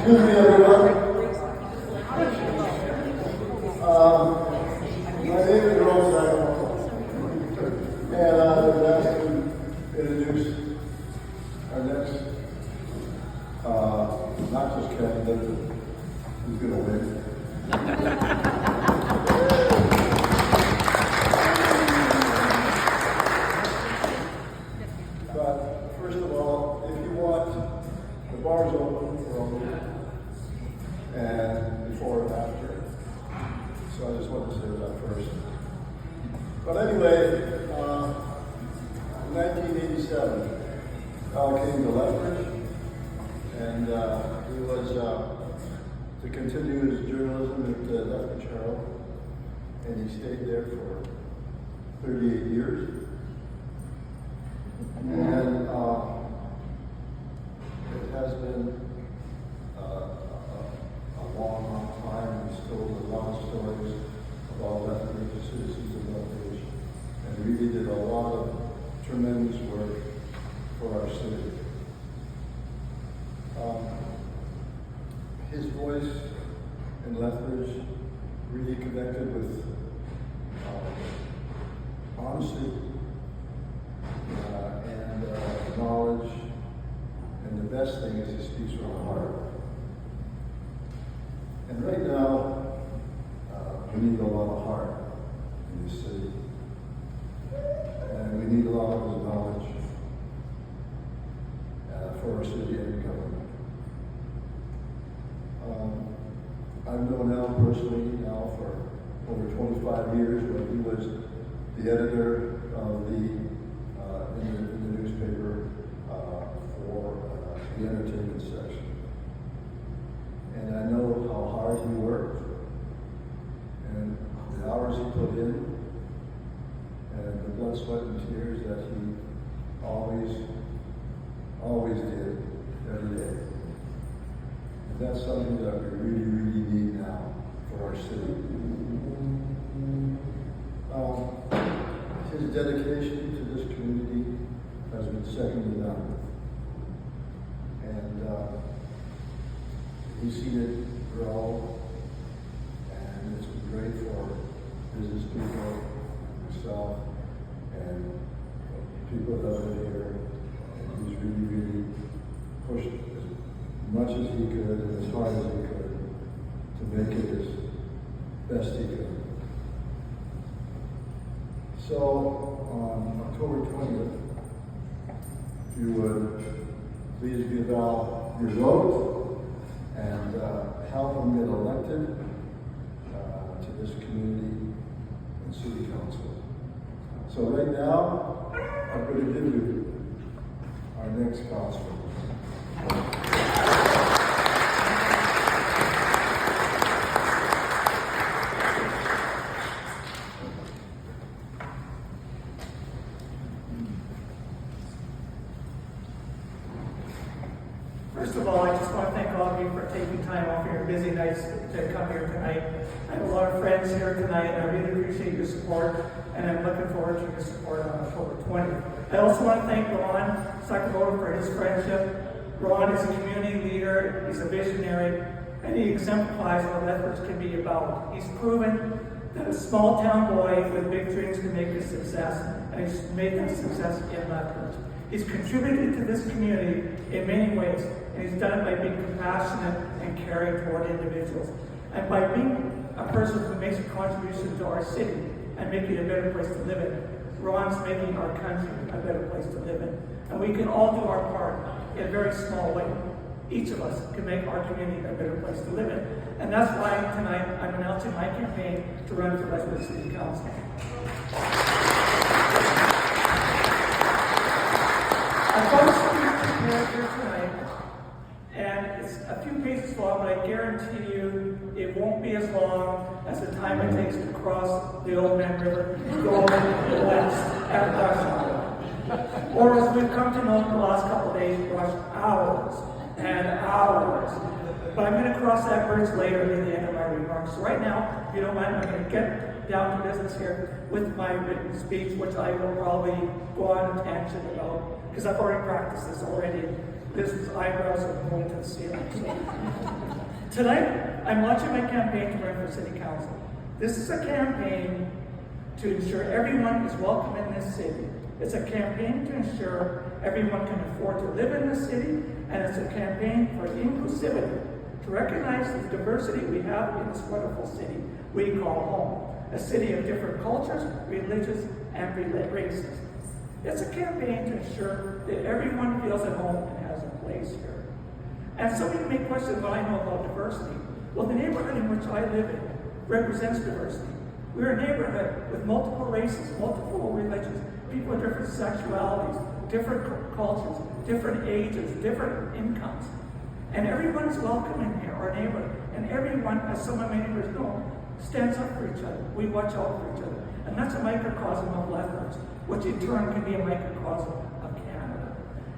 Excuse me, everyone. My name is Ron Sagamore, and I was asked to introduce our next, not just candidate, but who's going to win. But first of all, if you want, the bar's open for all of you, and before and after. So I just wanted to say that first. But anyway, in 1987, Al came to Lethbridge, and he was to continue his journalism at Lethbridge Herald, and he stayed there for 38 years. And it has been a long time. He's told a lot of stories about Lethbridge, the citizens of Lethbridge, and really did a lot of tremendous work for our city. His voice in Lethbridge really connected with honesty and knowledge, and the best thing is he speaks from the heart. And right now, we need a lot of heart in this city, and we need a lot of his knowledge for our city and government. I've known Al personally now for over 25 years, when he was the editor of in the newspaper for the entertainment section. And I know how hard he worked, and the hours he put in, and the blood, sweat, and tears that he always did every day. And that's something that we really need now for our city. His dedication to this community has been second to none. And he's seen it grow, and it's been great for business people, myself, and people that live here. And he's really pushed as much as he could and as hard as he could to make it as best he could. So on October 20th, if you would please give Al your vote and help him get elected to this community and city council. So right now, I'm going to give you our next councilor. First of all, I just want to thank all of you for taking time off your busy nights to come here tonight. I have a lot of friends here tonight, and I really appreciate your support, and I'm looking forward to your support on October 20th. I also want to thank Ron Sakamoto for his friendship. Ron is a community leader, he's a visionary, and he exemplifies what Lethbridge can be about. He's proven that a small town boy with big dreams can make a success, and he's made that success in Lethbridge. He's contributed to this community in many ways, and he's done it by being compassionate and caring toward individuals, and by being a person who makes a contribution to our city and making it a better place to live in. Ron's making our country a better place to live in, and we can all do our part in a very small way. Each of us can make our community a better place to live in, and that's why tonight I'm announcing my campaign to run for Lethbridge City Council. I've got a speech prepared here tonight, and it's a few pages long, but I guarantee you it won't be as long as the time it takes to cross the Old Man River, go west at rush hour. Or as we've come to know in the last couple of days, rush hours and hours. But I'm going to cross that bridge later in the end of my remarks. So right now, if you don't mind, I'm going to get down to business here with my written speech, which I will probably go on a tangent about, because I've already practiced this already Liz's eyebrows are going to the ceiling. Tonight, I'm launching my campaign to run for City Council. This is a campaign to ensure everyone is welcome in this city. It's a campaign to ensure everyone can afford to live in this city, and it's a campaign for inclusivity, to recognize the diversity we have in this wonderful city we call home, a city of different cultures, religions, and races. It's a campaign to ensure that everyone feels at home and has a place here. And some of you may question what I know about diversity. Well, the neighborhood in which I live in represents diversity. We're a neighborhood with multiple races, multiple religions, people of different sexualities, different cultures, different ages, different incomes. And everyone's welcome in here, our neighborhood. And everyone, as some of my neighbors know, stands up for each other. We watch out for each other. And that's a microcosm of Lethbridge, which in turn can be a microcosm of Canada.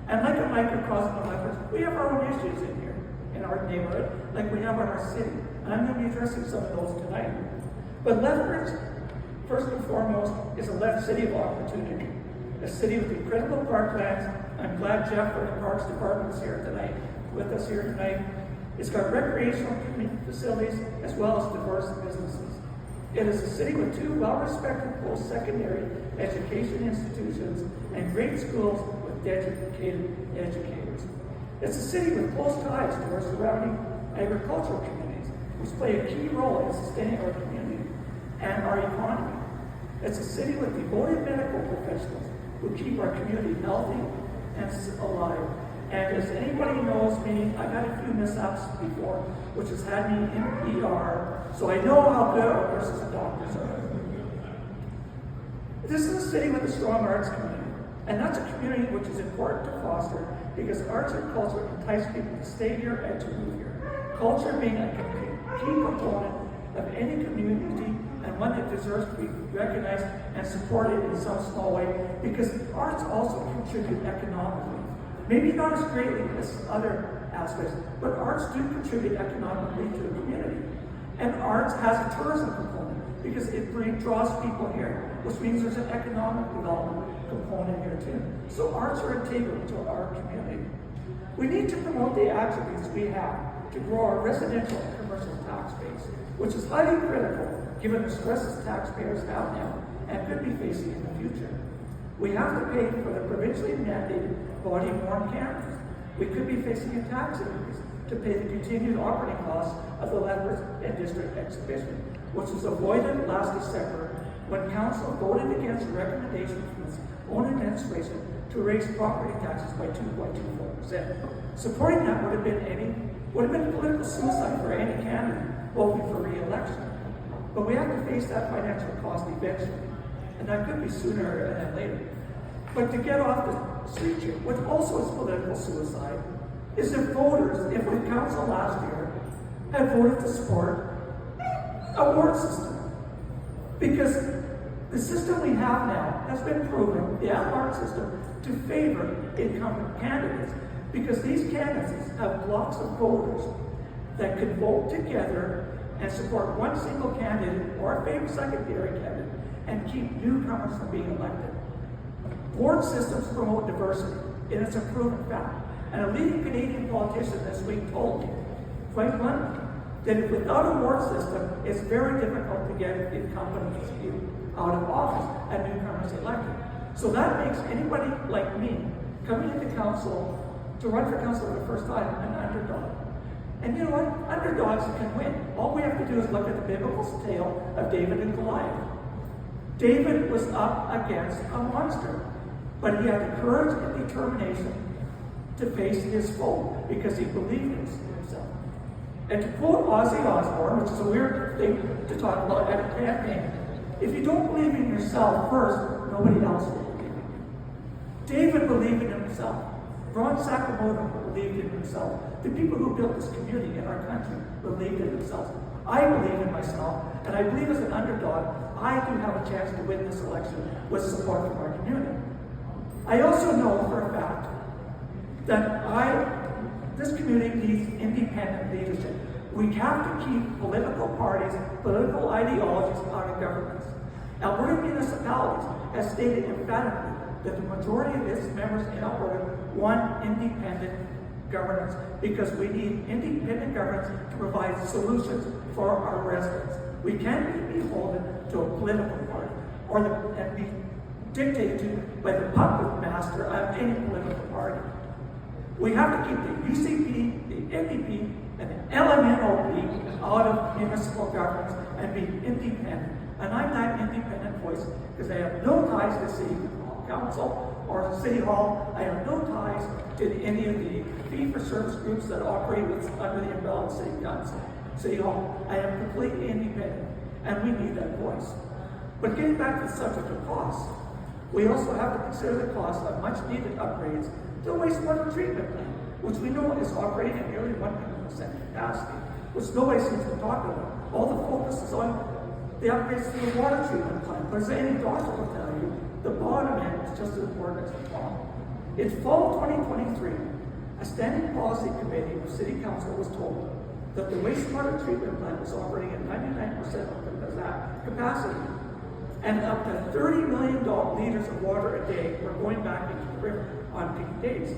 And like a microcosm of Lethbridge, we have our own issues in here, in our neighborhood, like we have in our city. And I'm going to be addressing some of those tonight. But Lethbridge, first and foremost, is a city of opportunity. A city with incredible parklands. I'm glad Jeff from the Parks Department is here tonight, with us here tonight. It's got recreational facilities as well as diverse businesses. It is a city with two well-respected post-secondary education institutions and great schools with dedicated educators. It's a city with close ties to our surrounding agricultural communities, which play a key role in sustaining our community and our economy. It's a city with devoted medical professionals who keep our community healthy and alive. And as anybody knows me, I've had a few mishaps before, which has had me in ER, so I know how good our nurses and doctors are. This is a city with a strong arts community, and that's a community which is important to foster because arts and culture entice people to stay here and to move here. Culture being a key component of any community and one that deserves to be recognized and supported in some small way because arts also contribute economically. Maybe not as greatly as other aspects, but arts do contribute economically to the community. And arts has a tourism component because it draws people here, which means there's an economic development component here too. So arts are integral to our community. We need to promote the attributes we have to grow our residential and commercial tax base, which is highly critical given the stresses taxpayers have now and could be facing in the future. We have to pay for the provincially mandated body-worn cameras. We could be facing a tax increase to pay the continued operating costs of the Lethbridge and District Exhibition, which was avoided last December when Council voted against a recommendation from its own administration to raise property taxes by 2.24%. Supporting that would have been political suicide for any candidate voting for re-election. But we have to face that financial cost eventually. And that could be sooner than later. But to get off the street here, what also is political suicide, is if the council last year had voted to support a ward system. Because the system we have now has been proven, the at-large system, to favor incumbent candidates. Because these candidates have blocks of voters that could vote together and support one single candidate or a favorite secondary candidate and keep newcomers from being elected. Ward systems promote diversity, and it's a proven fact. And a leading Canadian politician this week told me, quite bluntly, that without a ward system, it's very difficult to get incumbents out of office and newcomers elected. So that makes anybody like me coming into council to run for council for the first time an underdog. And you know what? Underdogs can win. All we have to do is look at the biblical tale of David and Goliath. David was up against a monster, but he had the courage and determination to face his foe because he believed in himself. And to quote Ozzy Osbourne, which is a weird thing to talk about at a campaign, if you don't believe in yourself first, nobody else will believe in you. David believed in himself. Ron Sakamoto believed in himself. The people who built this community in our country believed in themselves. I believe in myself, and I believe as an underdog, I do have a chance to win this election with support from our community. I also know for a fact that this community needs independent leadership. We have to keep political parties, political ideologies out of governments. Alberta municipalities has stated emphatically that the majority of its members in Alberta want independent governance, because we need independent governance to provide solutions for our residents. We can't be beholden to a political party and be dictated to by the puppet master of any political party. We have to keep the UCP, the NDP, and the LMNOP out of municipal governance and be independent. And I'm that independent voice because I have no ties to city council or city hall. I have no ties to any of the fee-for-service groups that operate under the umbrella of city council, city hall. I am completely independent, and we need that voice. But getting back to the subject of cost, we also have to consider the cost of much-needed upgrades to the wastewater treatment plant, which we know is operating at nearly 100% capacity, which nobody seems to talk about. All the focus is on the upgrades to the water treatment plant, but as any doctor will tell you, the bottom end is just as important as the top. In fall 2023, a standing policy committee of City Council was told that the wastewater treatment plant was operating at 99% of capacity, and up to 30 million liters of water a day were going back into the river on peak days.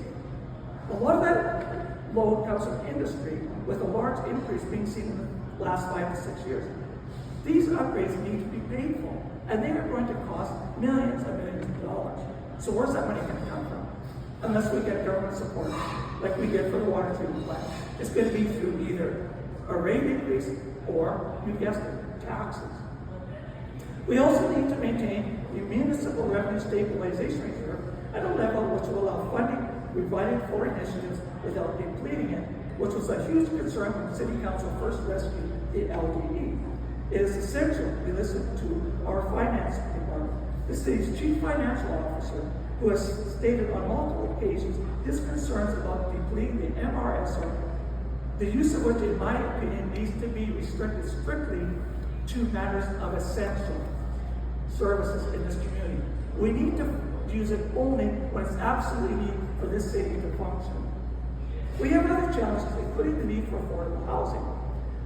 A lot of that load comes from industry, with a large increase being seen in the last 5 to 6 years. These upgrades need to be paid for, and they are going to cost millions and millions of dollars. So where's that money going to come from? Unless we get government support, like we did for the water treatment plant. It's going to be through either a rate increase or, you guessed it, taxes. We also need to maintain the municipal revenue stabilization reserve at a level which will allow funding provided for initiatives without depleting it, which was a huge concern when the City Council first rescued the LDE. It is essential we listen to our finance department, the city's chief financial officer, who has stated on multiple occasions his concerns about depleting the MRSO, the use of which, in my opinion, needs to be restricted strictly to matters of essential services in this community. We need to use it only when it's absolutely needed for this city to function. We have other challenges, including the need for affordable housing.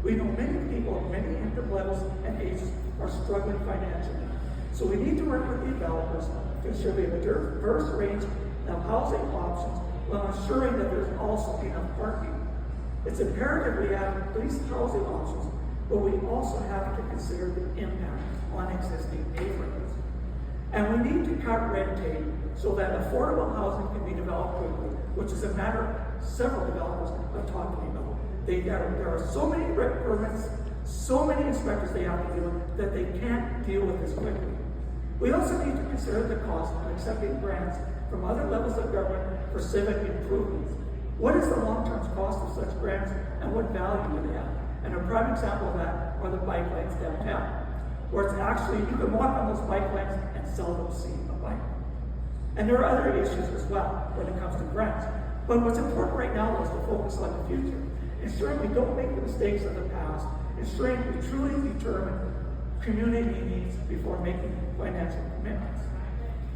We know many people of many income levels and ages are struggling financially. So we need to work with developers to ensure we have a diverse range of housing options while ensuring that there's also enough parking. It's imperative we have these housing options, but we also have to consider the impact on existing neighborhoods. And we need to cut red tape so that affordable housing can be developed quickly, which is a matter several developers are talking about. There are so many permits, so many inspectors they have to deal with that they can't deal with this quickly. We also need to consider the cost of accepting grants from other levels of government for civic improvements. What is the long-term cost of such grants and what value do they have? And a prime example of that are the bike lanes downtown, where it's actually, you can walk on those bike lanes and seldom see a bike. And there are other issues as well when it comes to grants. But what's important right now is to focus on the future, ensuring we don't make the mistakes of the past, ensuring we truly determine community needs before making financial commitments.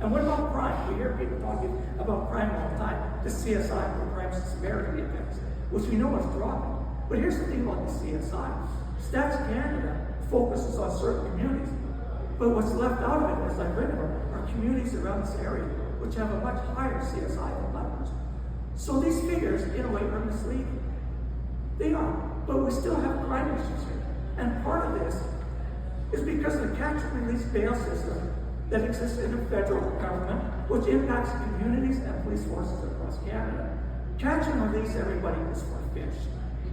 And what about crime? We hear people talking about crime all the time. The CSI, the Crime Severity Index, which we know is dropping. But here's the thing about the CSI. Stats Canada focuses on certain communities. But what's left out of it, as I've read about, are communities around this area, which have a much higher CSI than others. So these figures, in a way, are misleading. They are. But we still have crime issues here. And part of this is because of the catch and release bail system that exists in the federal government, which impacts communities and police forces across Canada. Catch and release, everybody, is for fish.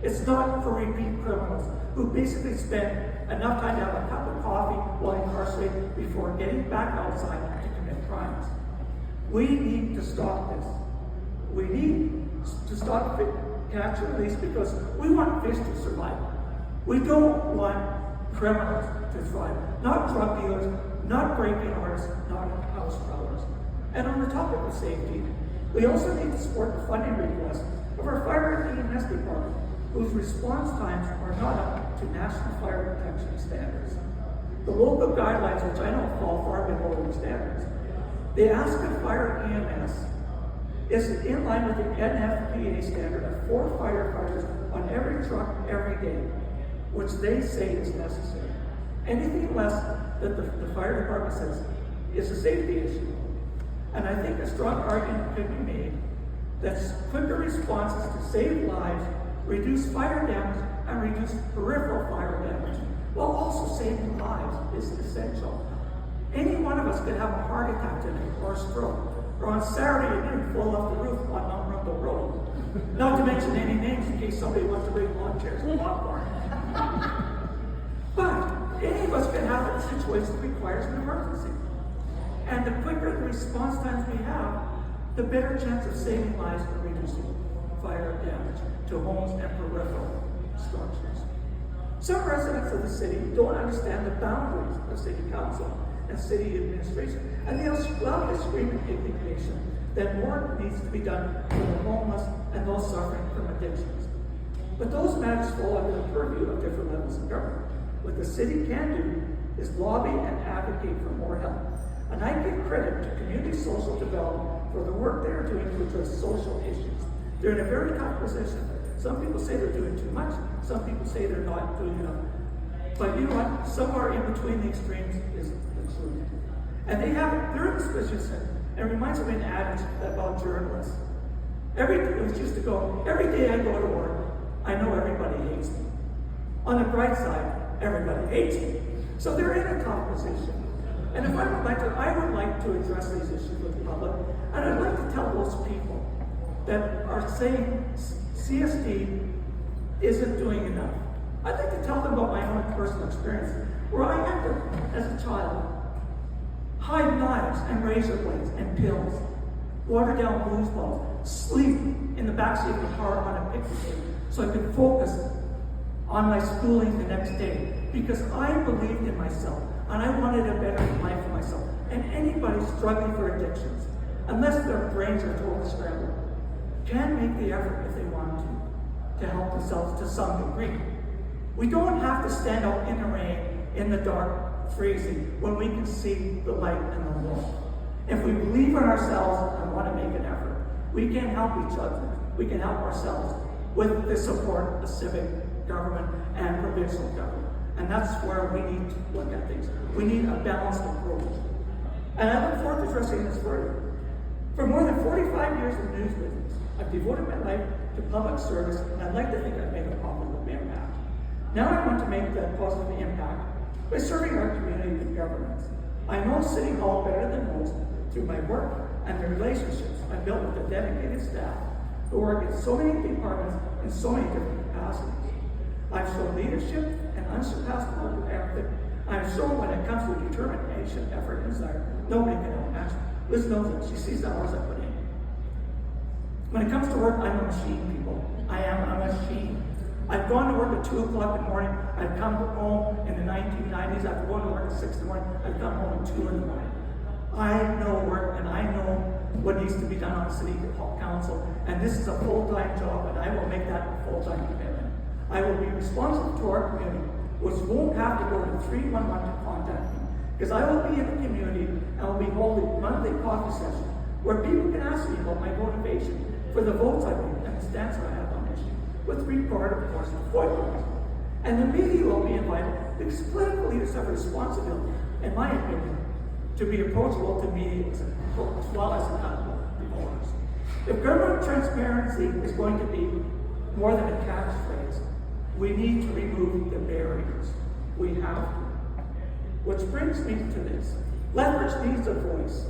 It's not for repeat criminals who basically spend enough time to have a cup of coffee while incarcerated before getting back outside to commit crimes. We need to stop this. We need to stop catch and release because we want fish to survive. We don't want criminals to thrive, not drug dealers, not breaking artists, not house robbers. And on the topic of safety, we also need to support the funding request of our fire and EMS department, whose response times are not up to national fire protection standards. The local guidelines, which I know fall far below these standards, the ask of fire and EMS is in line with the NFPA standard of 4 firefighters on every truck every day, which they say is necessary. Anything less than the fire department says is a safety issue. And I think a strong argument could be made That's quicker responses to save lives, reduce fire damage, and reduce peripheral fire damage, while also saving lives is essential. Any one of us could have a heart attack today, or a stroke, or on Saturday evening fall off the roof on Mount Rundle Road. Not to mention any names in case somebody wants to bring lawn chairs and popcorn. But any of us can have a situation that requires an emergency. And the quicker the response times we have, the better chance of saving lives and reducing fire damage to homes and peripheral structures. Some residents of the city don't understand the boundaries of city council and city administration, and they'll loudly scream in indignation that more needs to be done for the homeless and those suffering from addictions. But those matters fall under the purview of different levels of government. What the city can do is lobby and advocate for more help. And I give credit to community social development for the work they are doing to address social issues. They're in a very tough position. Some people say they're doing too much. Some people say they're not doing enough. But you know what? Somewhere in between the extremes is the truth. And they're in this position. It reminds me of an adage about journalists. It was used to go, every day I go to work, I know everybody hates me. On the bright side, everybody hates me. So they're in a tough position. And if I would like to address these issues with the public, and I'd like to tell those people that are saying CSD isn't doing enough. I'd like to tell them about my own personal experience, where I had to, as a child, hide knives and razor blades and pills, water down blues balls, sleep in the backseat of the car on a picnic table, so I could focus on my schooling the next day, because I believed in myself, and I wanted a better life for myself. And anybody struggling for addictions, unless their brains are totally scrambled, can make the effort if they want to help themselves to some degree. We don't have to stand out in the rain, in the dark, freezing, when we can see the light and the warmth. If we believe in ourselves and want to make an effort, we can help each other. We can help ourselves with the support of civic government and provincial government. And that's where we need to look at things. We need a balanced approach. And I look forward to addressing this further. For more than 45 years in the news business, I've devoted my life to public service, and I'd like to think I've made a positive impact. Now I want to make that positive impact by serving our community and governments. I know City Hall better than most through my work and the relationships I built with the dedicated staff who work in so many departments in so many different capacities. I've shown leadership and unsurpassed work ethic. I've shown when it comes to determination, effort, and desire, nobody can outmatch me. Liz knows it. She sees the hours I put in. When it comes to work, I'm a machine, people. I am a machine. I've gone to work at 2 o'clock in the morning. I've come home in the 1990s. After going to work at 6 in the morning, I've come home at 2 in the morning. I know work, and I know what needs to be done on City Council. And this is a full-time job, and I will make that a full-time commitment. I will be responsive to our community, which won't have to go to 311 to contact me, because I will be in the community and will be holding monthly coffee sessions where people can ask me about my motivation for the votes I made and the stance I have on issues, with regard, of course, to FOIA. And the media will be invited, because political leaders have a responsibility, in my opinion, to be approachable to media as well as accountable to voters. If government transparency is going to be more than a catchphrase, we need to remove the barriers. We have to. Which brings me to this. Lethbridge needs a voice.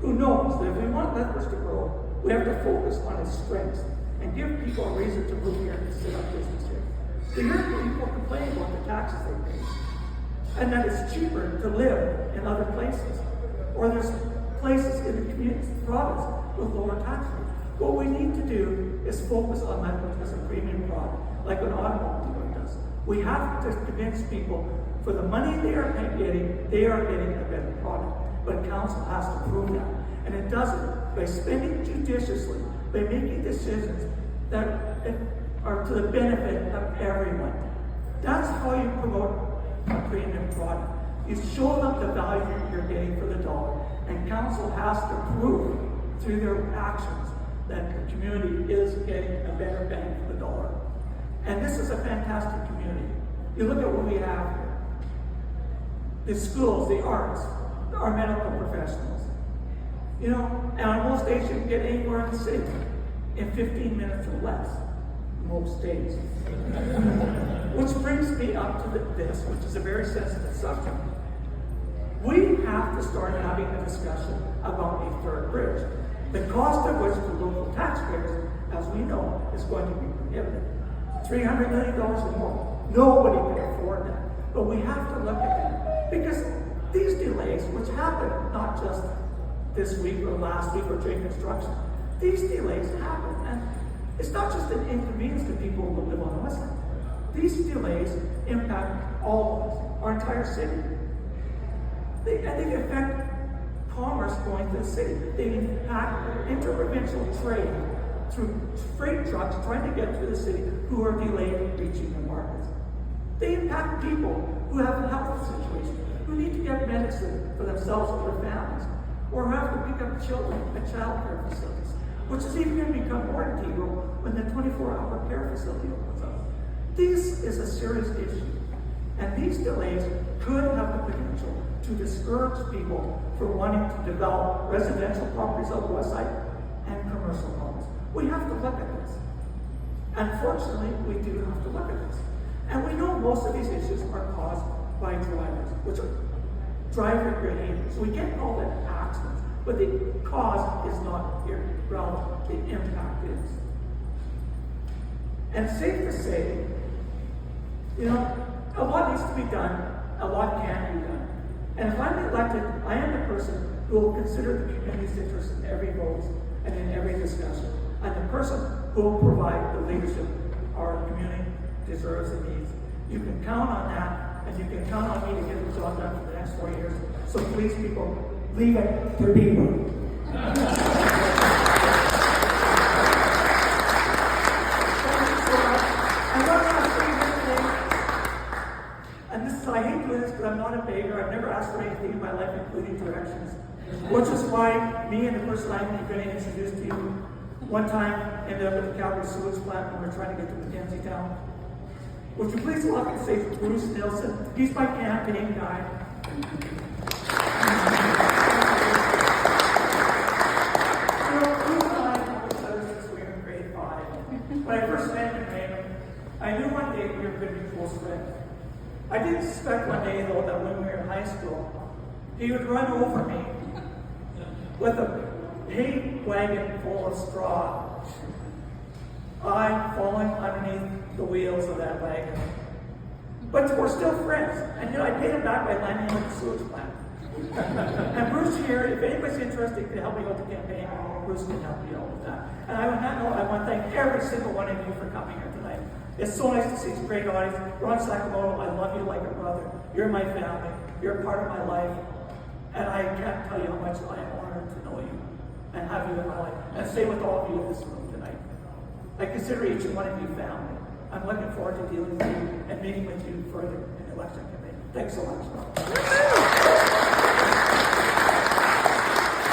Who knows that if we want Lethbridge to grow, we have to focus on its strengths and give people a reason to move here and set up business here. We hear people complain about the taxes they pay, and that it's cheaper to live in other places, or there's places in the community, province with lower tax rates. What we need to do is focus on Lethbridge as a premium product, like an automobile dealer does. We have to convince people for the money they are getting a better product. But council has to prove that. And it does it by spending judiciously, by making decisions that are to the benefit of everyone. That's how you promote a premium product. You show them the value you're getting for the dollar. And council has to prove through their actions that the community is getting a better bang for the dollar. And this is a fantastic community. You look at what we have here. The schools, the arts, our medical professionals. You know, and on most days you can get anywhere in the city. in 15 minutes or less, most days. Which brings me up to this, which is a very sensitive subject. We have to start having a discussion about a third bridge. The cost of which to local taxpayers, as we know, is going to be prohibitive. $300 million or more. Nobody can afford that. But we have to look at that. Because these delays, which happen not just this week or last week or during construction, these delays happen. And it's not just an inconvenience to people who live on the west side. These delays impact all of us, our entire city. They affect commerce going to the city. They impact interprovincial trade through freight trucks trying to get through the city who are delayed reaching the markets. They impact people who have a health situation, who need to get medicine for themselves or their families, or have to pick up children at child care facilities, which is even going to become more integral when the 24-hour care facility opens up. This is a serious issue, and these delays could have the potential to discourage people from wanting to develop residential properties on the west side and commercial homes. We have to look at this. Unfortunately, we do have to look at this. And we know most of these issues are caused by drivers, which are driver behaviors. We can't call them accidents, but the cause is not irrelevant. The impact is. And safe to say, a lot needs to be done, a lot can be done. And if I'm elected, I am the person who will consider the community's interests in every vote and in every discussion. I'm the person who will provide the leadership our community deserves and needs. You can count on that, and you can count on me to get the job done for the next 4 years. So please, people, leave it to Beeber. I hate doing this, but I'm not a beggar. I've never asked for anything in my life, including directions. Which is why me and the person I'm going to introduce to you, one time ended up at the Calgary sewage plant when we were trying to get to Mackenzie Town. Would you please welcome and say Bruce Nilsson? He's my campaign guy. Bruce and I know each other since we were in grade 5. When I first met him in Raymond, I knew one day we were going to be close friends. I didn't suspect one day, though, that when we were in high school, he would run over me with a hay wagon full of straw. I falling underneath the wheels of that wagon. But we're still friends. And I paid him back by landing him at the sewage plant. And Bruce here, if anybody's interested to help me with the campaign, Bruce can help you out with that. And on that note, I want to thank every single one of you for coming here tonight. It's so nice to see this great audience. Ron Sakamoto, I love you like a brother. You're my family. You're a part of my life. And I can't tell you how much I am honored to know you and have you in my life. And stay with all of you in this room tonight. I consider each one of you family. I'm looking forward to dealing with you and meeting with you further in the election campaign. Thanks so much.